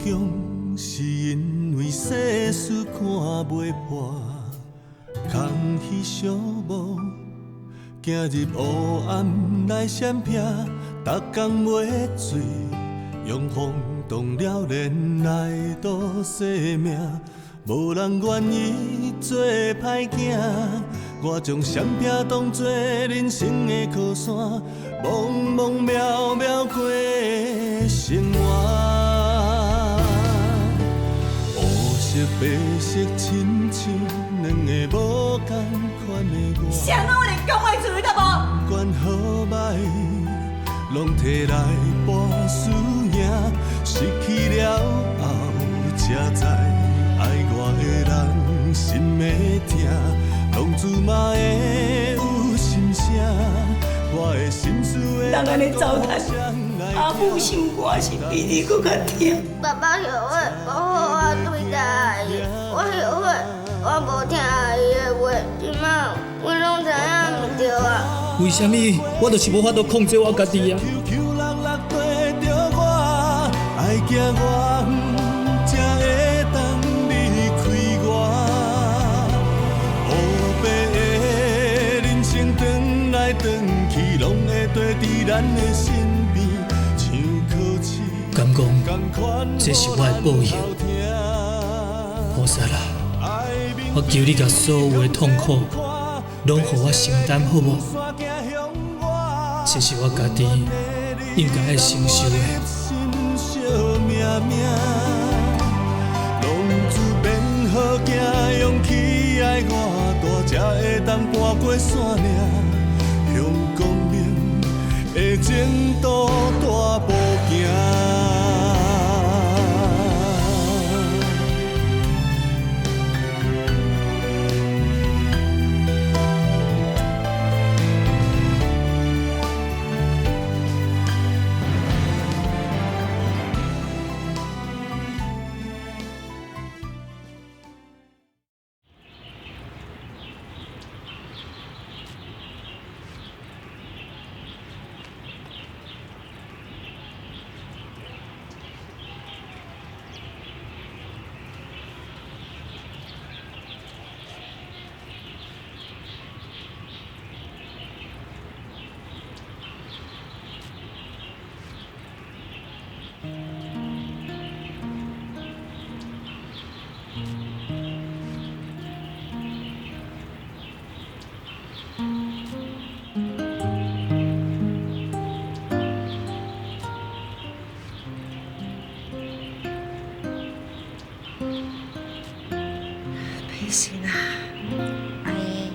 强，是因为世事看袂破，空虚寂寞，行入黑暗来闪避，逐工袂醉，用风动了恋来度生命，无人愿意做歹囝。我将闪避当作人生的靠山，茫茫渺渺过生活。黑色白色亲像两个无同款的我。谁拢有连讲话自由得无？不管好歹，拢摕来博输赢，失去了后才知，爱我的人心会痛。浪子嘛会有心声，我的心事会人安尼糟蹋，阿母心肝是比你搁较痛。爸爸后悔保护我对待阿姨，我后悔我无听阿姨的话，即摆我拢知影毋对啊。为什么我就是无法度控制我家己啊？爱惊我才会当离开我，黑白的人生转来转去，拢会跟伫咱的身边，像考试。敢讲，这是我的报应。菩萨啦，我求你把所有的痛苦，拢予我承担，好无？这是我家己应该要承受的。浪子变好行，勇气爱我大，才会当搬过山岭，向光明的前途大步行。是啦，阿姨，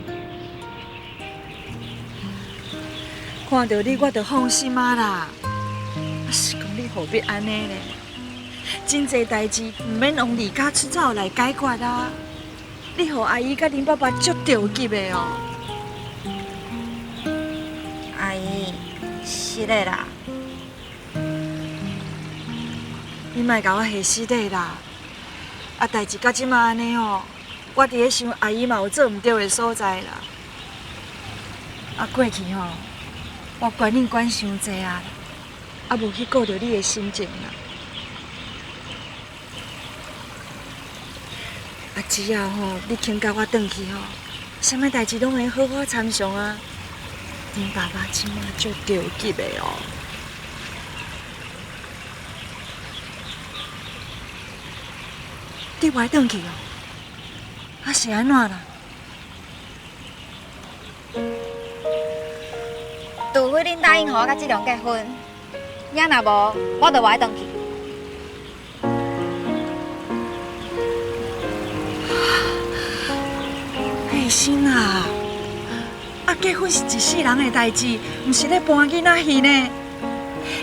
看到你我就放心啊啦。是讲你何必安尼呢？真侪代志唔免用离家出走来解决啊！你互阿姨甲恁爸爸足着急的哦。阿姨，是的啦。你莫甲我下死底啦！啊，代志到即马安尼哦。我伫咧想，阿姨嘛有做毋对的所在啦。啊，过去吼，我管你管伤济啊，啊无去顾着你的心情啦。啊，只要吼你肯甲我转去吼，啥物代志拢会好好参详啊。恁爸爸即马足着急的哦。你袂转去哦？啊是安怎啦？除非恁答应互我甲志良结婚，也若无，我就袂转去。佩心啊，啊结婚是一世人的代志，毋是咧搬囡仔戏呢。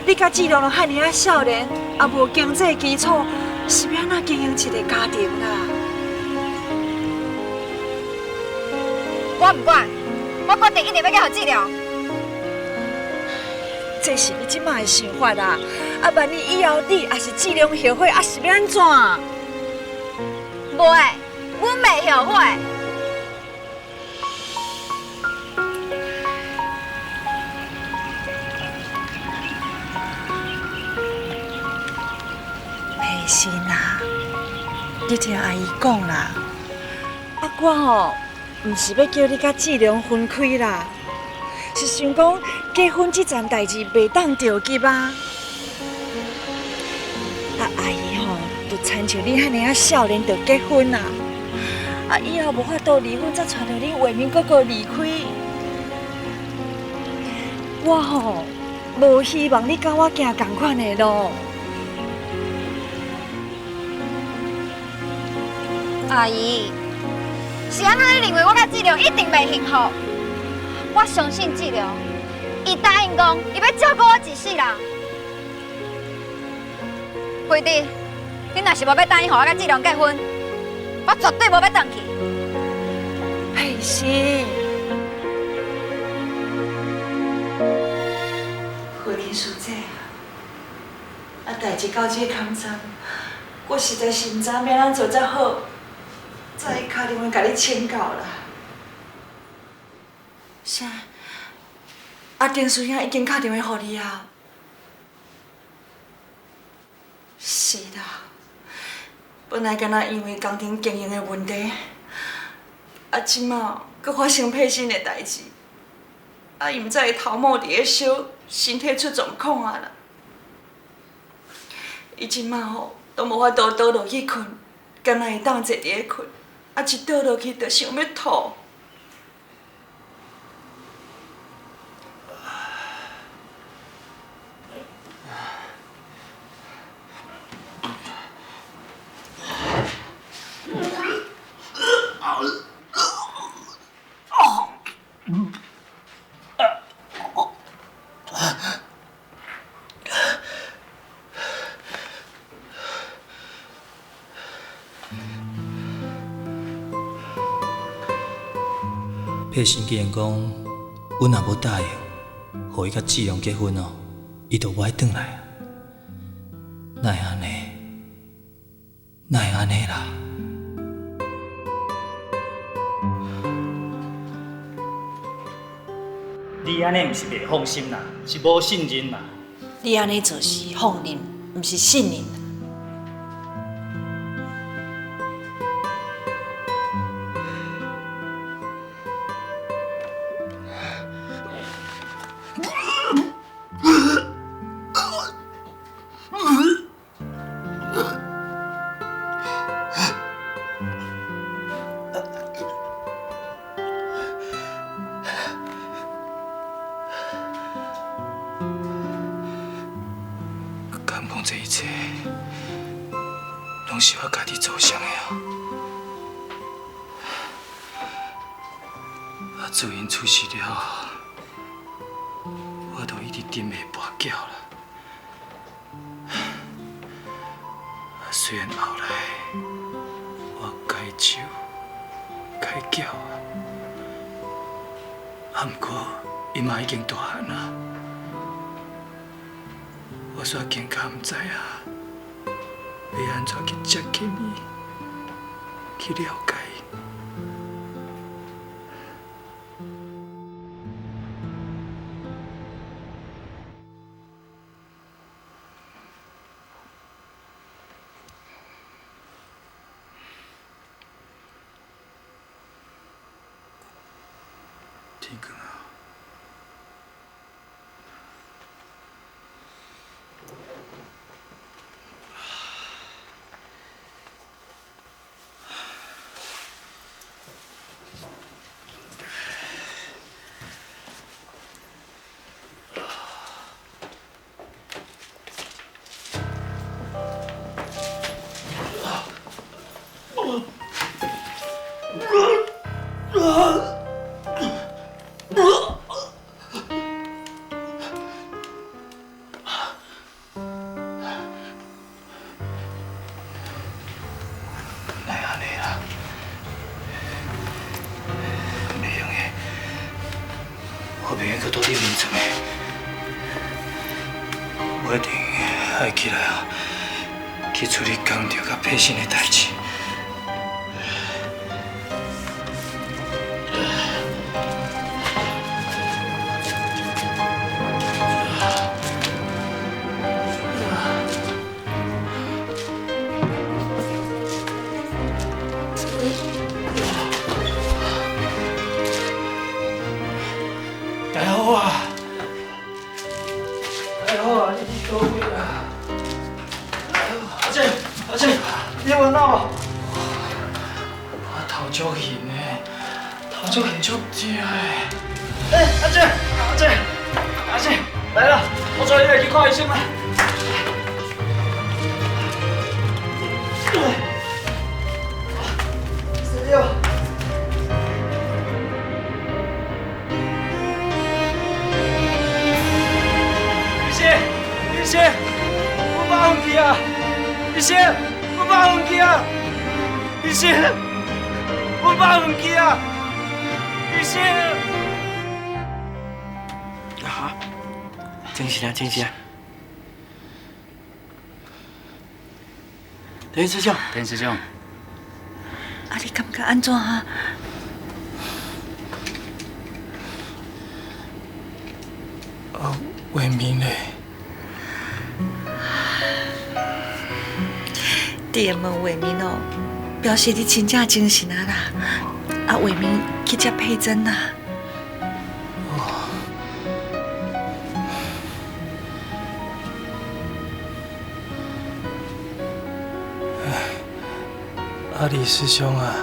你甲志良都遐尔啊少年，也无经济基础，是要安怎经营一个家庭啦？我唔管，我决定一定要嫁予志良。这是你即摆的想法啦。啊，万一以后你也是志良后悔，啊是要安怎？袂，阮袂后悔。佩心你听阿姨讲啦。我吼，毋是要叫你甲志良分开啦，是想讲结婚这件代志袂当着急啊。阿姨吼，就亲像你遐尔少年就结婚啦，以后无法度离婚，才传到你画面哥哥离开。我吼，无希望你甲我行同款的路。阿姨，是安怎你认为我甲志良一定袂幸福？我相信志良，伊答应讲，伊要照顾我一世人。惠弟，你若是无要答应，互我甲志良结婚，我绝对无要回去。佩心，婚姻事这代志到这坎站，我实在是毋知影要安做才好，才会打电话甲你请教啦。啥？丁师兄已经打电话给你啊？是啦，本来敢若因为工程经营的问题，即马搁发生配心的代志，伊毋知会头毛伫咧烧，身体出状况啊啦。伊即马吼都无法度倒落去困，敢若会当坐伫咧困，一倒落去就想要吐。佩心既然讲，阮若无答应，互伊甲志良结婚哦，伊就无爱转来啊。哪会安尼？哪会安尼啦？你安尼毋是袂放心啦，是无信任啦。你安尼做是放任，毋是信任。这一切，拢是我家己造成的自因出事了，我都一直顶袂跋筊啦。虽然后来我改手改脚不过伊嘛已经大汉啦。我煞更加毋知要安怎去接近伊，去了解伊。天光啊！我袂用去倒你面前的，我一定爱起来去处理工厂甲配信的代志。足咸的，头足咸足甜的。阿姐，来了，我带你来去看医生啦。医生，我把运气啊！医生，我把运气啊！医生，我把运气啊！医生。啊！真是啊！林师兄，啊，你感觉安怎啊？画面嘞，你会问画面哦，表示你真正精神啊啦。啊，画面去接佩珍啦。李师兄啊，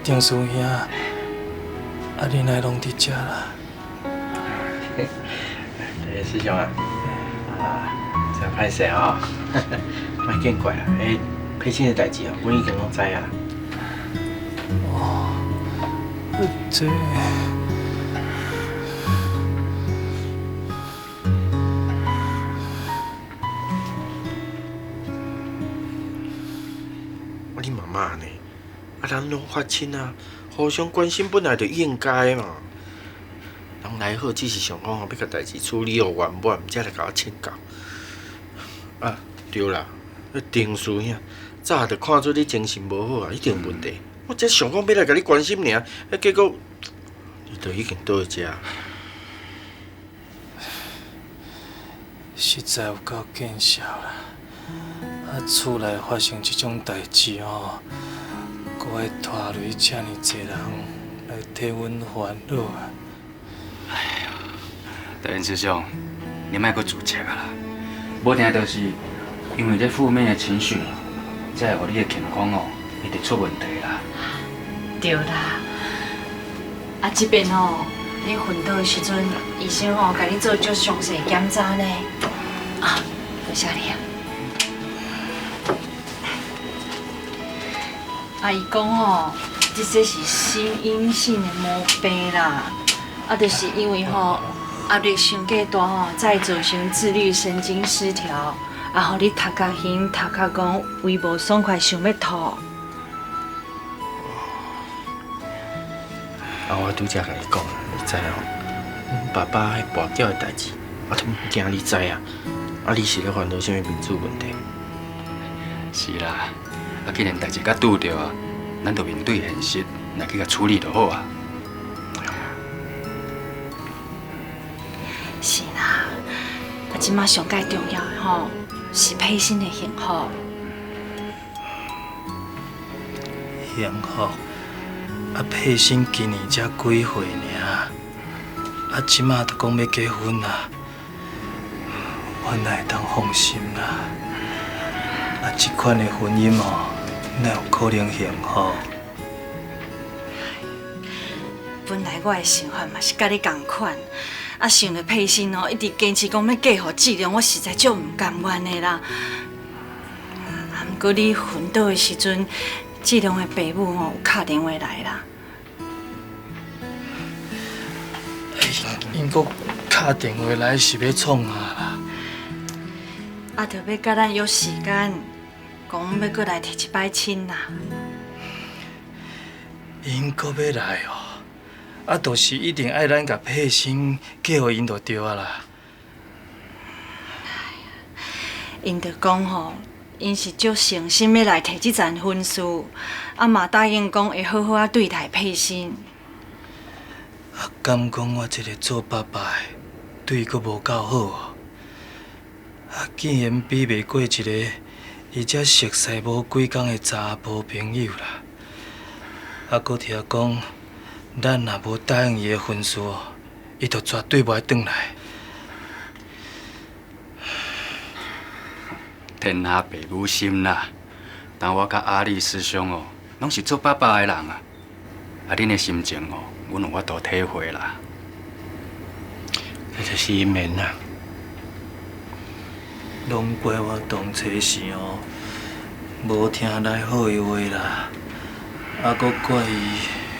郑师兄，你来拢伫遮啦？李师兄啊，真歹势哦，莫见怪啦。培训的代志啊，阮已经拢知啊。这。你妈妈呢？人拢发亲啊，互相关心本来就应该嘛。人来好只是想讲要甲代志处理好圆满，才来甲我请教。啊，对啦，郑师兄，早就看出你精神无好啊，一定有问题。我只想讲要来甲你关心尔，结果你都已经倒去遮。实在有够见笑啦！厝内发生这种代志哦，搁爱拖累遮尔济人来替阮烦恼啊！哎呀，德恩师兄，你莫搁自责啊啦！无定都是因为这负面的情绪，才会互你的健康哦一直出问题啦。对啦，啊这边哦，你昏倒的时阵，医生哦，甲你做足详细检查呢。啊，多谢你啊！阿姨讲哦，这是心因性的毛病啦，就是因为压力伤过大才造成自律神经失调，互你头壳晕、头壳讲胃无爽快，想要吐。我拄则甲你讲，你知哦，阮爸爸迄跋筊的代志，我都唔惊你知啊。你是咧烦恼啥物民主问题？是啦。既然代志甲拄着啊，咱就面对现实，来去甲处理就好啊。是啦，即马上介重要的是佩欣的幸福。幸福？佩欣今年才几岁尔，即马都讲要结婚啦，我哪会当放心啦？这款的婚姻哪有可能幸福？本来我的想法嘛是甲你同款，想着佩欣一直坚持讲要嫁予志良，我实在足唔甘愿的啦。不过你昏倒的时阵，志良的爸母有打电话来啦。因阁打电话来是要创啊啦？就要甲咱约时间。讲要过来提一摆亲啦，因阁要来哦，就是一定爱咱甲佩欣嫁予因就对啊啦。因就讲因是足诚心要来提这件婚事，嘛答应讲会好好对待佩欣。敢讲我这个做爸爸的对伊阁无够好竟然比袂过一个。伊才熟悉无几工的查甫朋友啦，搁听讲，咱若无答应伊的婚事，伊就绝对袂转来。天下父母心啦，但我甲阿丽师兄拢是做爸爸的人啊，恁的心情哦，阮有法度体会啦。那就是因缘啦。拢怪我当初时哦，无听来好的话啦，阁怪伊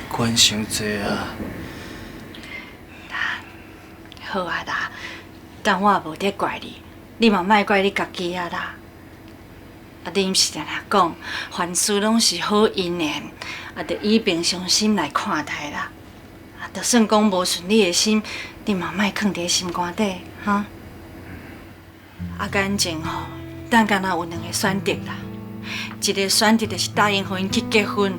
管伤济啊。好啊啦，但我也无得怪你，你嘛莫怪你家己啊啦。你毋是常常讲，凡事拢是好因缘，着以平常心来看待啦。就算讲无顺你的心，你嘛莫囥伫心肝底，哈。感情吼，咱敢若有两个选择啦。一个选择就是答应互因去结婚，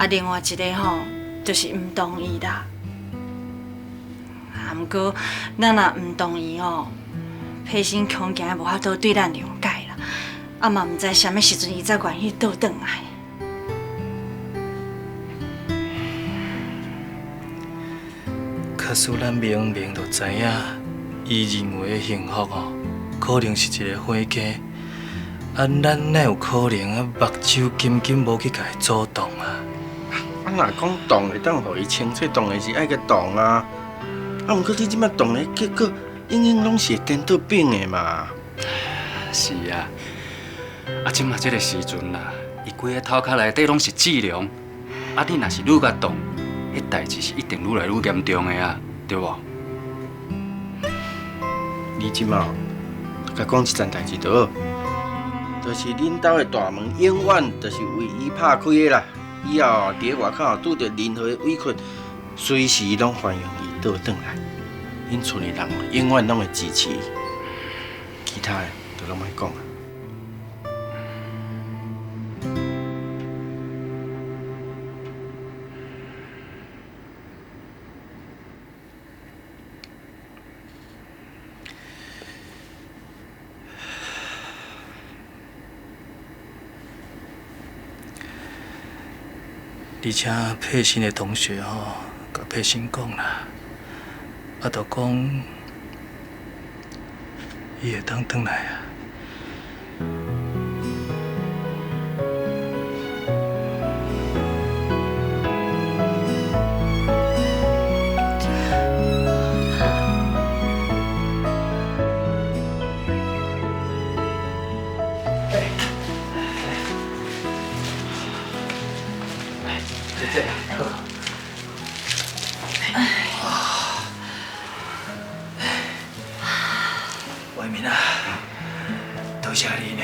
另外一个吼就是毋同意啦。毋过，咱若毋同意哦，佩欣恐惊无法度对咱谅解啦，嘛毋知啥物时阵伊才愿意倒转来。假使咱明明就知影，伊认为的幸福哦，可能是一个花家，咱哪有可能目睭紧紧无去甲伊阻挡啊？若讲动会当互伊清楚，当然是爱个动啊。毋过你即摆动的结果，永远拢是会颠倒变的嘛。是啊，即马这个时阵啦，伊规个头壳内底拢是质量，你若是愈甲动，迄代志是一定愈来愈严重的啊，对无？你即马甲讲一件代志就好，就是恁兜的大门永远就是为伊拍开的啦。以后伫外口拄着任何的委屈，随时拢欢迎伊倒转来。因厝的人永远拢会支持伊，其他的就拢莫讲啊。而且佩欣的同学吼，甲佩欣讲啦，就讲伊会当转来啊。外面啊，多谢你呢。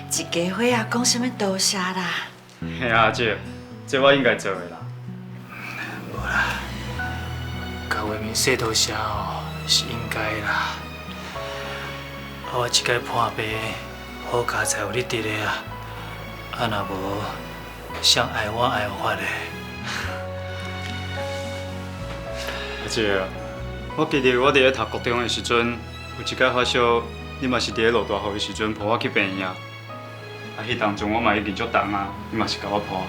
一家伙啊，讲什么多谢啦？嘿啊，姐，这我应该做的啦。无啦，甲外面说多谢哦，是应该啦。我即摆破病，好佳才有你伫咧啊。若无，谁爱我爱法的？阿姐，我记得我伫咧读高中的时阵，有一届发烧，你嘛是伫咧落大雨的时阵抱我去病院。迄当中我嘛已经足重啊，你嘛是甲我抱。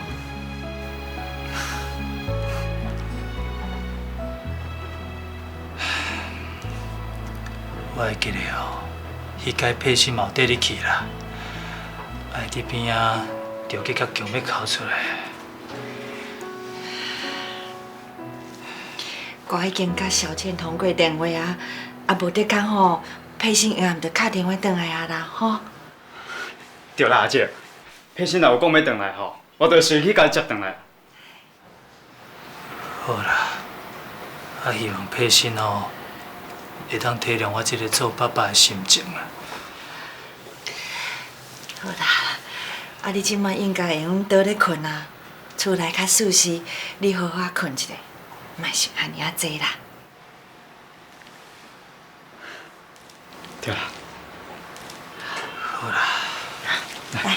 我会记得哦，迄届佩欣嘛有缀你去啦，伫边仔着去甲强要哭出来。我已经甲小倩通过电话啊，无得讲吼，佩欣下暗着敲电话转来啊啦，吼。对啦，阿姐，佩欣若有讲要转来吼，我就随去甲伊接转来。好啦，希望佩欣哦，会当体谅我这个做爸爸的心情啦。好啦，你即摆应该会用倒咧困啊，厝内较舒适，你好好困一下，莫想安尼啊济啦。对啦。好啦。来。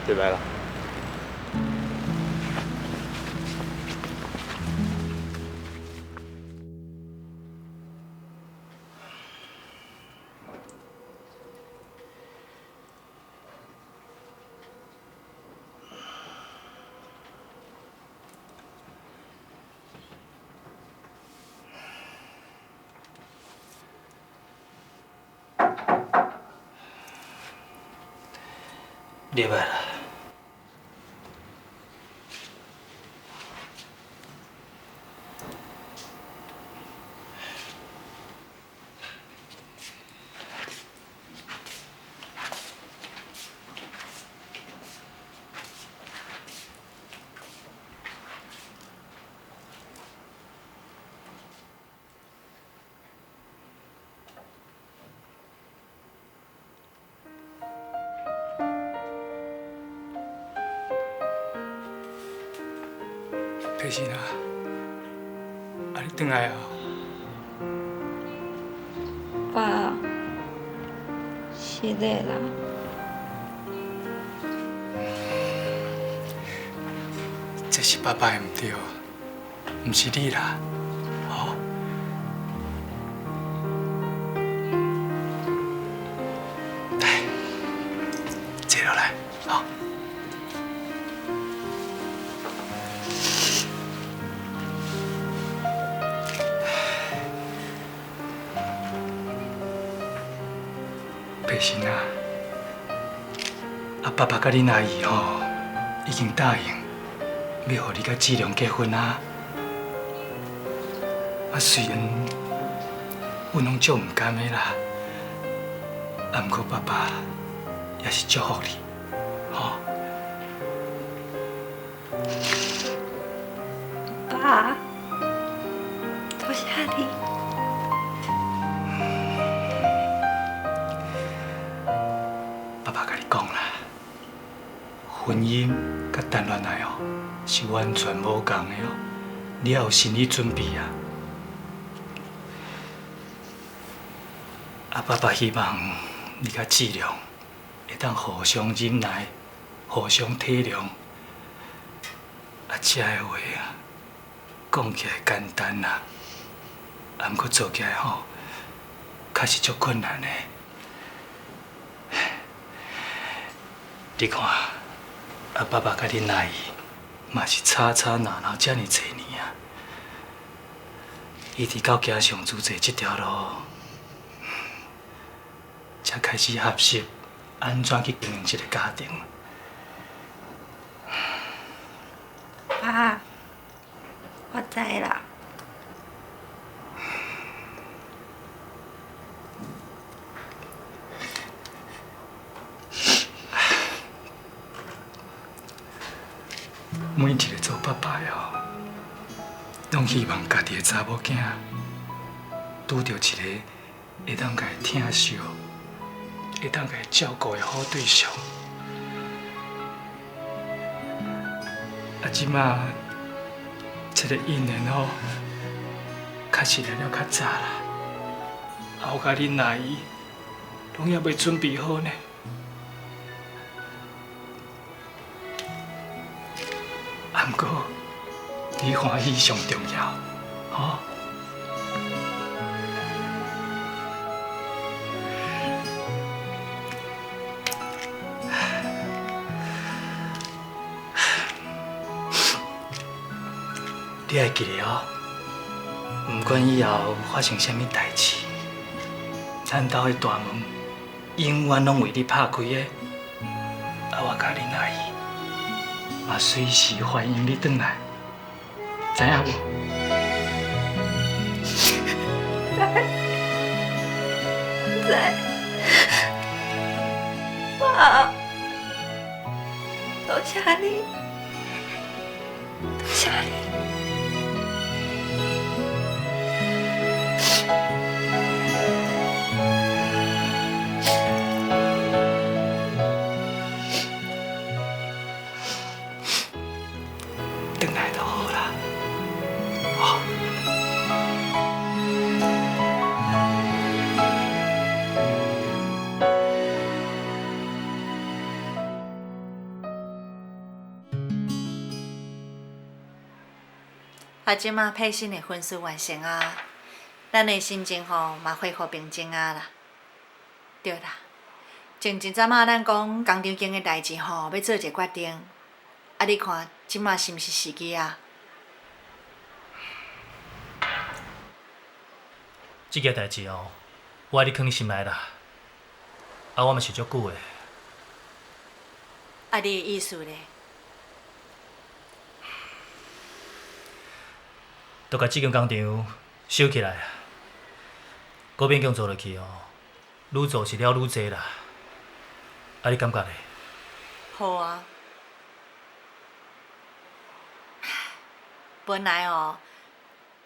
入来啦。入来啦。佩欣啊，你转来啊？爸，是的啦。这是爸爸的唔对，唔是你啦，哦。来，坐落来，好。佩欣啊，爸爸甲恁阿姨吼已经答应。要互你甲志良结婚啊！虽然阮拢足唔甘的啦，不过爸爸也是祝福你，吼。爸，多谢你。爸爸甲你讲啦，婚姻甲谈恋爱哦。是完全无共的哦，你要有心理准备啊！爸爸希望你甲志良会当互相忍耐，互相体谅。这个话啊，讲起来简单啦，不过做起来吼，确实足困难的。你看，爸爸甲恁阿姨。嘛是吵吵闹闹遮尔侪年啊，一直到行上主持这条路，才开始学习安怎去经营一个家庭。爸，我知啦。每一个做爸爸的哦，拢希望家己的查某囝拄到一个会当甲伊疼惜、会当甲伊照顾的好对象。即马这个姻缘哦，确实来了较早啦，我甲恁阿姨拢还未准备好呢。不过，你欢喜上重要，吼。你要记得哦，不管以后发生什么代志，咱家的大门永远拢为你拍开的。我甲恁阿姨。嘛，随时欢迎你回来，知影无？知。爸，多谢你，多谢你。回来就好啦，好。啊，即马配信的分数完成啊，咱的心情吼嘛恢复平静啊啦。对啦，前一阵仔咱讲工厂间的代志吼，要做一个决定。啊，你看即马是毋是时机啊？即件代志哦，我爱你放心内啦。啊，我嘛是足久的。啊，你的意思咧？都甲即间工厂收起来啊！嗰边工做落去哦，愈做是了愈济啦。啊，你感觉咧？好啊。本来哦，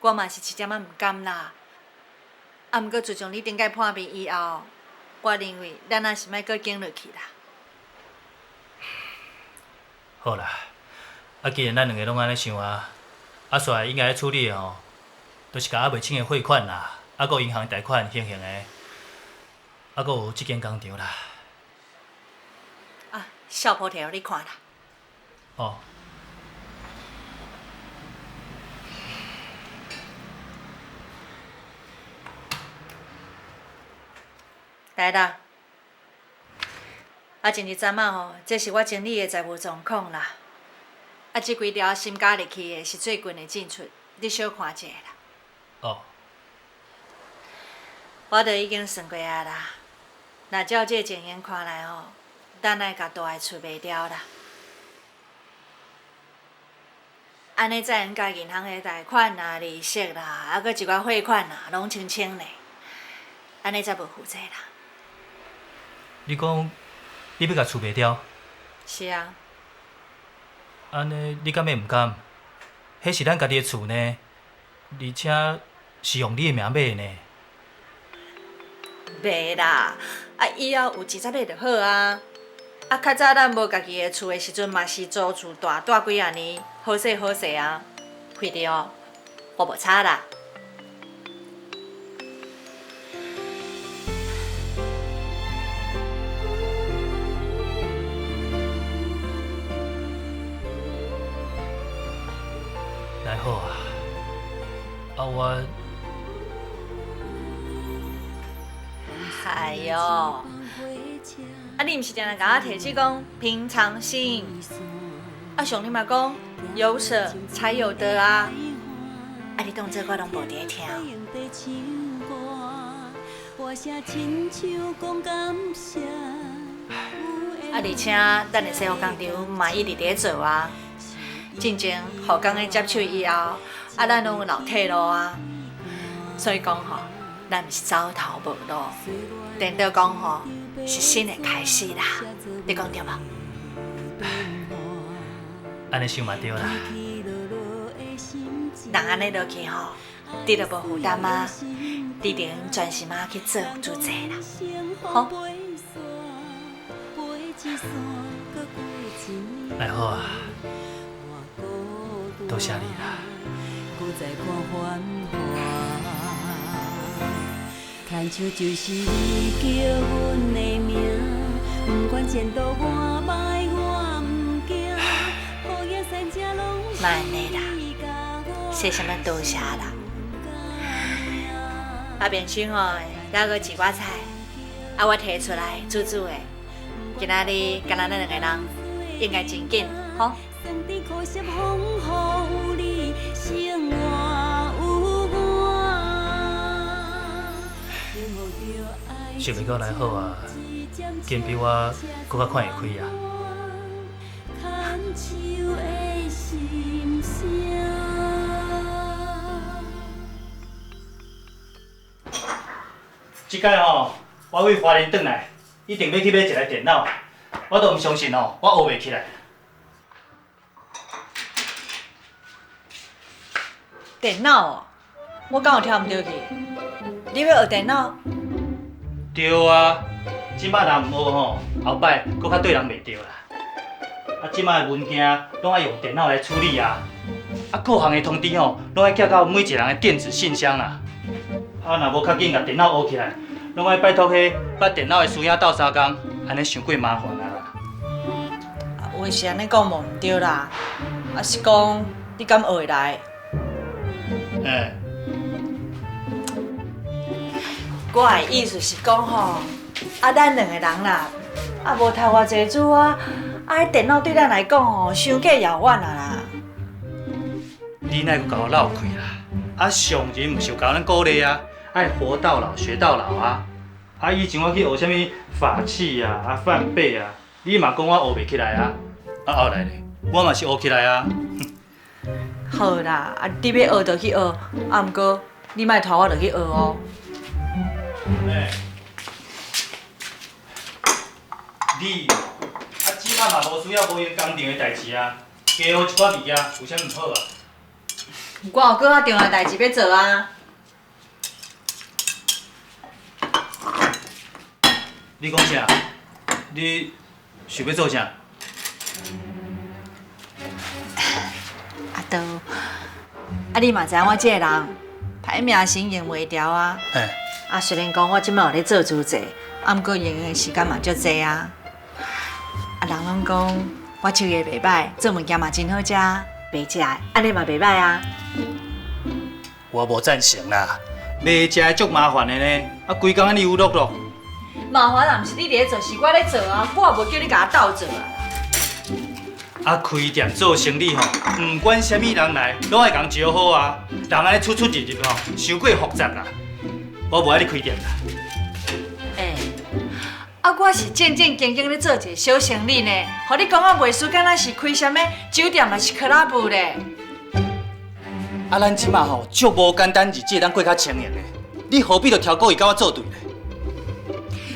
我嘛是一点仔毋甘啦。啊，毋过自从你顶届破病以后，我认为咱也是莫搁经落去啦。好啦，啊，既然咱两个拢安尼想啊，啊，煞来应该处理的吼，都是甲还袂清的汇款啦，啊，搁银行贷款形形的，啊，搁有即间工厂啦。啊，小破条你看啦。哦。来啦！啊，前一阵仔吼，这是我整理的财务状况啦。啊，这几条新加入去的是最近的进出，你小看一下啦。哦。我都已经算过啊啦。若照这情形看来吼，咱爱甲大个厝卖掉啦。安尼才能甲银行的贷款啦、利息啦，啊，搁一寡汇款啦，拢清清嘞。安尼才无负债啦。你讲，你要甲厝卖掉？是啊。安尼，你敢会毋甘？迄是咱家己的厝呢，而且是用你的名买的呢。袂啦，啊以后有钱才买就好啊。啊，较早咱无家己的厝的时阵，嘛是租厝住几啊年，好势好势啊，亏着哦，我无差啦。来好啊，啊我，哎哟，啊你毋是定定甲我提起讲平常心，啊上你嘛讲有舍才有得啊，啊你当做我拢无伫咧听。啊而且咱的西服工厂嘛一直伫咧做啊。进前，互工的接手以后，啊，咱拢有留退路啊。所以讲吼，咱毋是走投无路，颠倒讲吼是新的开始啦。你讲对无？安尼想嘛对啦。人安尼落去吼，你就无负担啊，你就用专心啊去做主责啦。好。来好啊。多谢你啦！牵手就是你叫阮的名，不管前途我歹我唔惊，好野山车拢是你啦，说什么多谢啦。啊，面上吼，还阁一寡菜，啊，我提出来煮煮的。今仔日敢若咱两个人，应该真紧，吼。想袂到来好啊，竟比我搁较看会开啊！即摆吼，我为花莲转来，一定要去买一台电脑，我都毋相信哦，我学袂起来。电脑哦，我敢有听毋对去？你要学电脑？对啊，即摆若毋学吼，后摆搁较对人袂着啦。啊，即摆的文件拢爱用电脑来处理啊。啊，各项的通知吼，拢爱寄到每一个人的电子信箱啦。啊，若无较紧甲电脑学起来，拢爱拜托迄捌电脑的师兄斗相共，安尼伤过麻烦啊啦。啊，话是安尼讲无毋对啦，啊是讲你敢学会来？哎，我的意思是讲吼，咱两个人啦，无读偌济书啊，迄电脑对咱来讲吼，伤过遥远啦。你哪个甲我闹开啦？上人毋是有教咱鼓励啊，爱活到老学到老啊。以前我去学啥物法器啊、梵呗啊，你嘛讲我学袂起来啊。后来咧，我嘛是学起来啊。好啦，你要学就去学，毋过你莫拖我就去学哦。你即摆嘛无需要无用工厂的代志啊，加学一寡物件有啥毋好啊？我有搁较重要的代志要做啊。你讲啥？你想要做啥？都，你嘛知影我这个人歹名声用袂牢啊。虽然讲我即摆有咧做主席，毋过用的时间嘛足济啊。人拢讲我手艺袂歹，做物件嘛真好食，袂食的，安尼嘛袂歹啊。我无赞成啦，袂食的足麻烦的呢，规工安尼有碌碌。麻烦也毋是你咧做，是我咧做啊，我也无叫你甲我斗做啊。开店做生意吼，毋管啥物人来，拢爱共招好啊。人安尼出入吼，伤过复杂啦。我无爱你开店啦。我是正正经经咧做一个小生意呢，互你讲我袂输，敢若是开啥物酒店还是俱乐部咧。咱即马吼足无简单日子会当过较清闲的，你何必着挑故意甲我作对呢？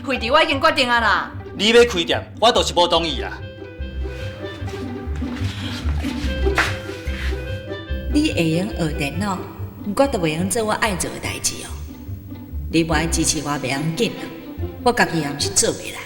费弟，我已经决定啊啦。你要开店，我就是无同意啦。你会用学电脑，不过都袂用做我爱做的代志哦。你无爱支持我，袂要紧啦，我家己也毋是做袂来。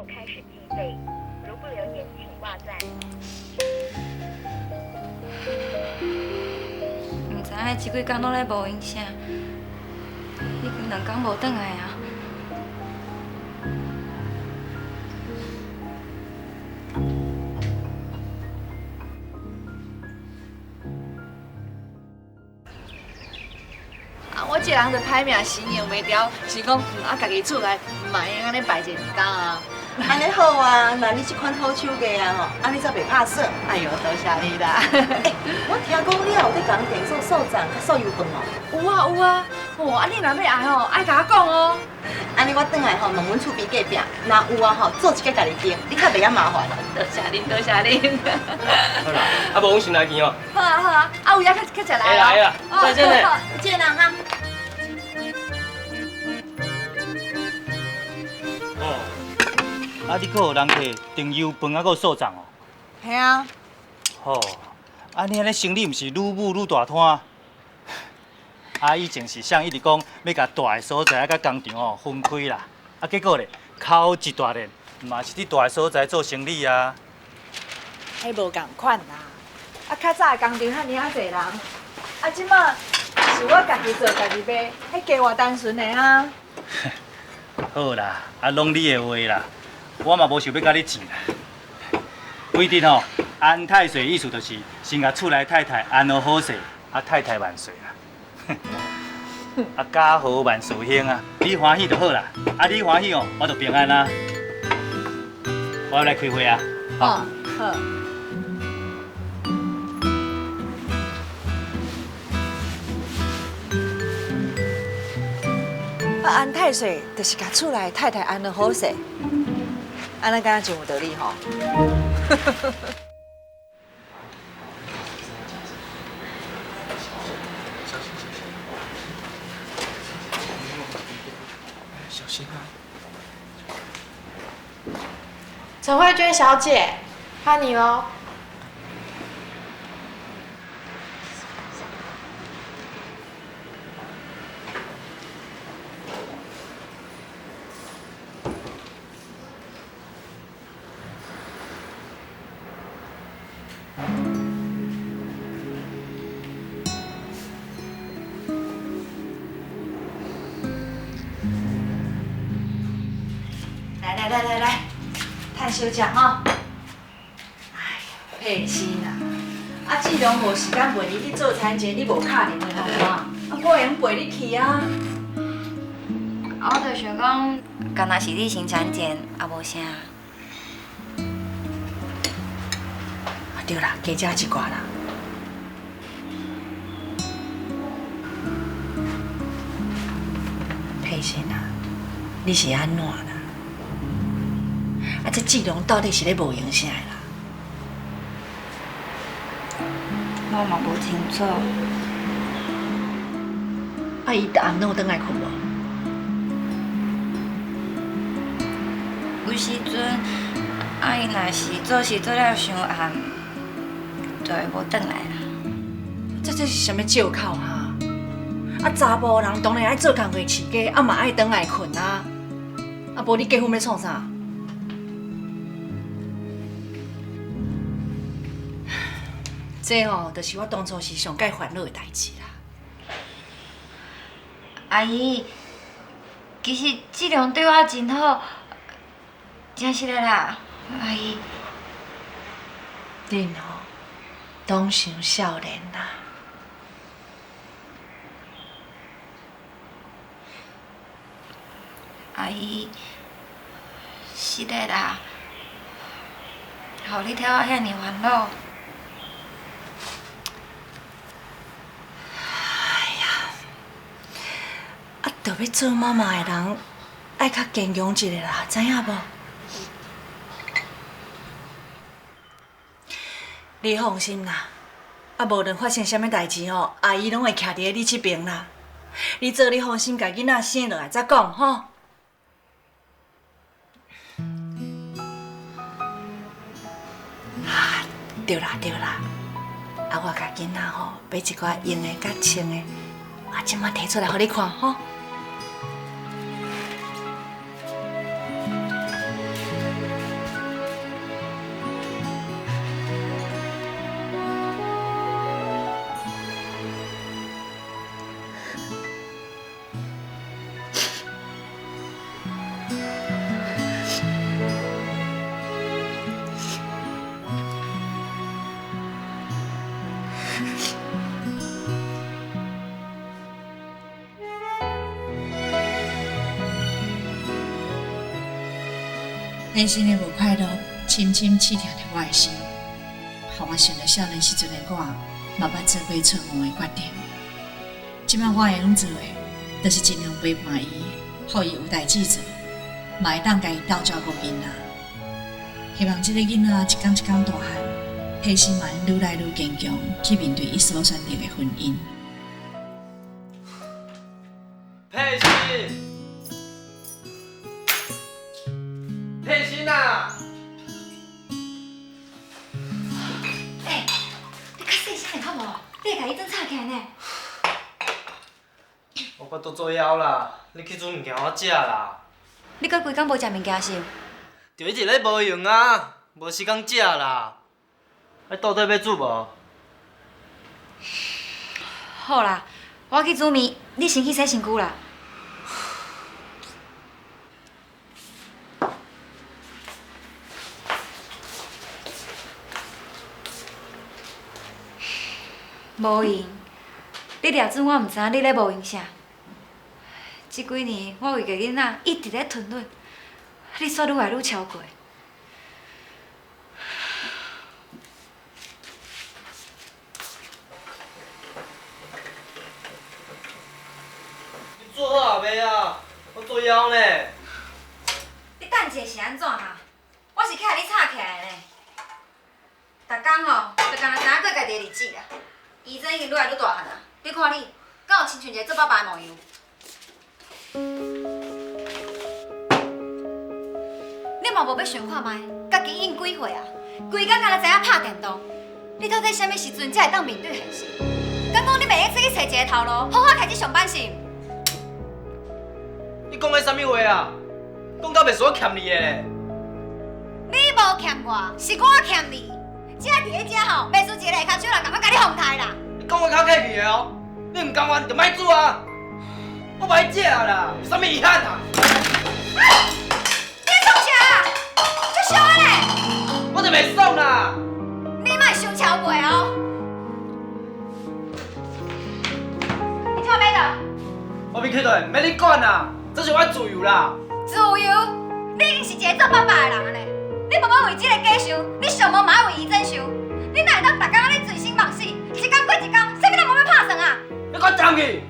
开始计费，如不留言请挂断。唔知影即几工拢咧无音声，已经2工无转来啊。我这人就歹命心用袂牢，是讲家己厝内唔嘛用安尼摆一个工啊。安尼好啊，那你这款好手艺啊吼，安尼才袂拍算。哎呦，多谢你啦！我听讲你也有在工店做素粽、素油饭哦。有啊有啊，哦，安尼若要爱吼，爱甲我讲哦。安尼我转来吼问阮厝边隔壁，若有啊吼，做一个家己订，你较袂遐麻烦。多谢恁，多谢恁。好啦，无阮先来见哦。好啊好啊，有影较食来来啦，再见嘞。见人哈。你阁有人客订油饭啊，阁有素粽哦。系啊。好，你安尼生意毋是愈舞愈大摊。以前是想一直讲要甲大个所在甲工厂分开啦，结果咧口一大练，嘛是伫大个所在做生意啊。迄无共款啦。啊，较早工厂遐尔啊侪人，啊，即马是我家己做家己买，迄加偌单纯的啊。好啦，啊，拢你的话啦，我嘛无想要甲你争啦。规定吼，安太岁意思就是先甲厝内太太安好好势，啊，太太万岁啦。啊，家和万事兴啊，你欢喜就好啦。啊，你欢喜哦，我就平安啦。我要来开会啊。哦，好。啊，安太岁就是甲厝内太太安乐好势，安尼敢若真有道理吼。小心啊！陈慧娟小姐，换你喽。来，趁小食吼。哎，佩心啊！啊，志良无时间陪你去做餐前，你无敲铃的好吗？啊，我会用陪你去啊。我就想讲，敢若是你先产前，啊无啥。啊对啦，加食一寡啦。佩心啊，你是安怎啦？啊，这志良到底是咧无用啥啦？我嘛无清楚。啊，伊昨暗拢倒来困无？有时阵，啊伊若是做事做了伤暗，就会无转来啦。这是啥物借口哈？啊，查甫人当然爱做工课饲家，啊嘛爱倒来困啊。啊，无你结婚要创啥？这吼，就是我当初时上介烦恼的代志啦。阿姨，其实志良对我真好，真是的啦，阿姨。恁吼，拢伤少年啦。阿姨，是的啦，互你替我遐尼烦恼。啊，着要做妈妈的人，爱较坚强一点啦，知影无？你放心啦，啊，无论发生啥物代志吼，阿姨拢会徛伫你这边啦。你做你放心，甲囡仔生落来再讲吼。啊，对啦，啊，我甲囡仔吼买一寡用的甲穿的，我即马摕出来互你看吼。内心的无快乐，深深刺痛着我的心，互我想到少年时阵的我，嘛捌做过错误的决定。即摆我会用做的，就是尽量陪伴伊，互伊有代志做，嘛会当家己斗照顾囡仔。希望这个囡仔一天一天大汉，内心嘛愈来愈坚强，去面对伊所选择的婚姻。佩欣。佩欣啊！你较细声点好无？你会甲伊装吵起来呢？我肚做枵啦，你去煮物件我食啦。你搁规工无食物件是？就一直咧无用啊，无时间食啦。啊，到底要煮无？好啦，我去煮面，你先去洗身躯啦。无用，你掠准我毋知影你咧无用啥。即几年我为个囡仔一直咧吞忍，你煞愈来愈超过。你做好未啊？我做枵呢。你等者是安怎哈？我是去互你吵起来呢。逐工吼，就干那知影过家己的日子啦。医生已经愈来愈大汉啦，你看你，敢有亲像一个做爸爸的模样？你嘛无要想看卖，家己应几岁啊？规工敢若知影拍电动，你到底什么时阵才会当面对现实？敢讲你袂用出去找一个头路，好好开始上班是？你讲的啥物话啊？讲到袂是我欠你的咧。你无欠我，是我欠你。只伫咧遮吼，袂输一个下骹手人，赶快甲你哄抬啦！你讲我较客气的哦，你唔甘愿就莫煮啊！我歹食啦，有啥物遗憾啊？你创啥？足伤嘞！我就袂爽啦！你莫伤超过哦！你做咩的？我要去倒，唔免你管啦，这是我自由啦。自由？你已经是一个做爸爸的人咧，你无要为这个家想，你上无嘛要为医生想，你哪会当逐工安尼醉生梦死，一工过一工，啥物都无要拍算啊？你管脏去！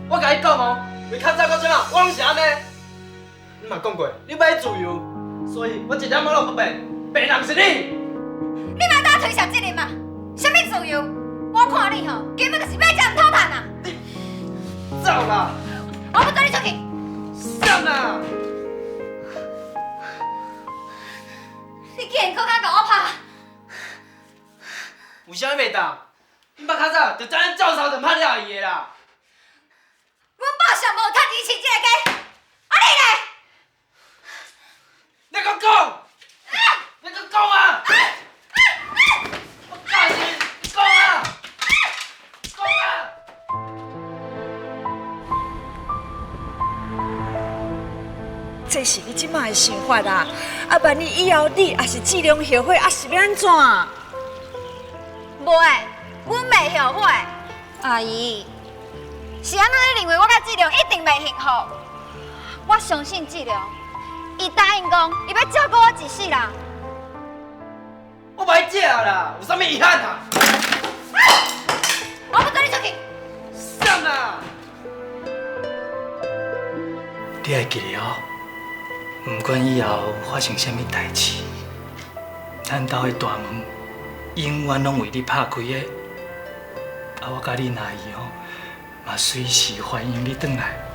我甲你讲哦，为较早到即马，我拢是安尼。你嘛讲过，你要自由，所以我一点仔都不变，变人是你。你莫当推卸责任嘛？啥物自由？我看你吼，根本就是买食唔讨趁啊！走啦！我要带你出去。上啦！你竟然搁敢甲我拍！有啥物袂当？你捌较早就知影教授就拍了伊的啦。阮爸上无趁钱饲这个家，啊你咧？你搁讲？你搁讲啊！我教你讲啊！讲啊！这是你即摆的想法啊！啊，万一以后你也是质量后悔，啊是要安怎？袂，阮袂后悔。阿姨，是安怎你认为我甲志良一定袂幸福？我相信志良，伊答应讲，伊要照顾我一世人。我歹食啦，有啥物遗憾啊？我要带你出去。上啊！你会记得哦，不管以后发生什么代志，咱家的大门永远拢为你拍开的。啊，我甲你阿姨哦，嘛随时欢迎你转来。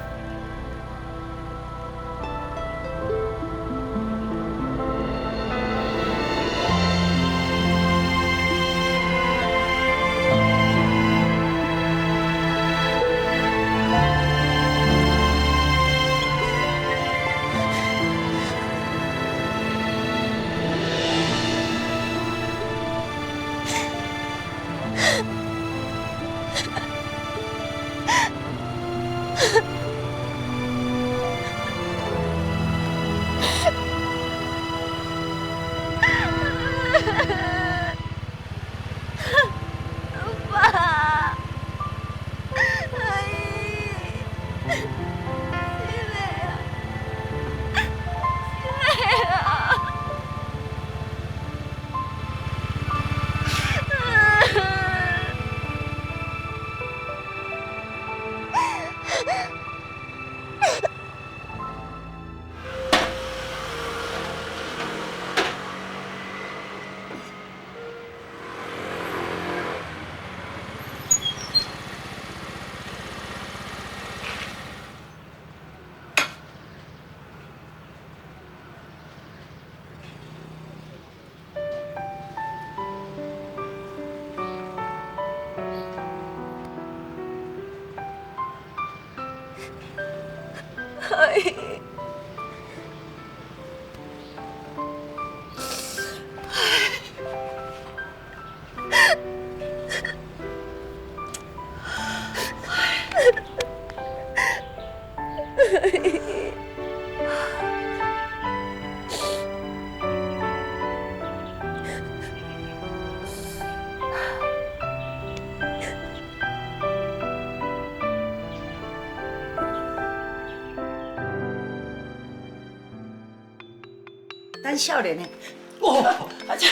咱少年的。哦，阿姐。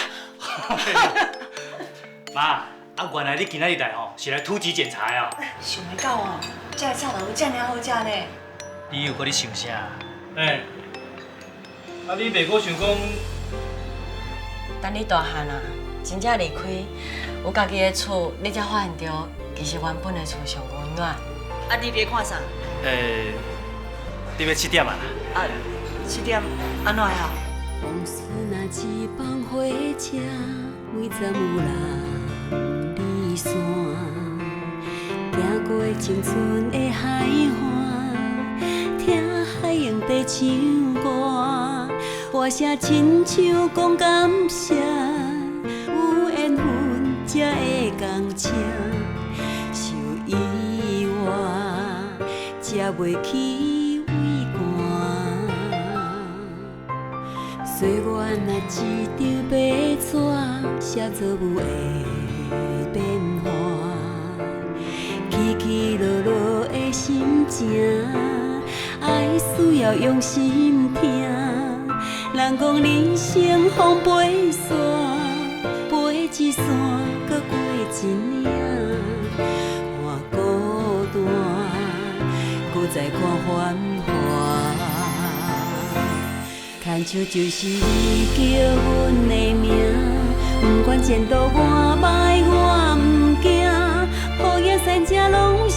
妈，原来你今仔日来吼是来突击检查的哦。想袂到哦，这个菜头有这么好食呢。你有搁咧想啥？你袂阁想讲？等你大汉啊，真正离开，有家己的厝，你才发现到，其实原本的厝上温暖。你别看啥？你要7点啊？7点，安怎呀？往事若一放火车，每站有人离散，行过青春的海岸，听海洋在唱歌，歌声亲像讲感谢，有缘分才会同车，受意外，才袂去畏寒。岁月若一张白纸，写作有的变化，起起落落的心情，爱需要用心听。人讲人生风飞沙，飞一山，搁过一岭，换孤单，搁再看繁华。牵手就是你叫阮的名，不管前途我歹我毋惊，雨也山车拢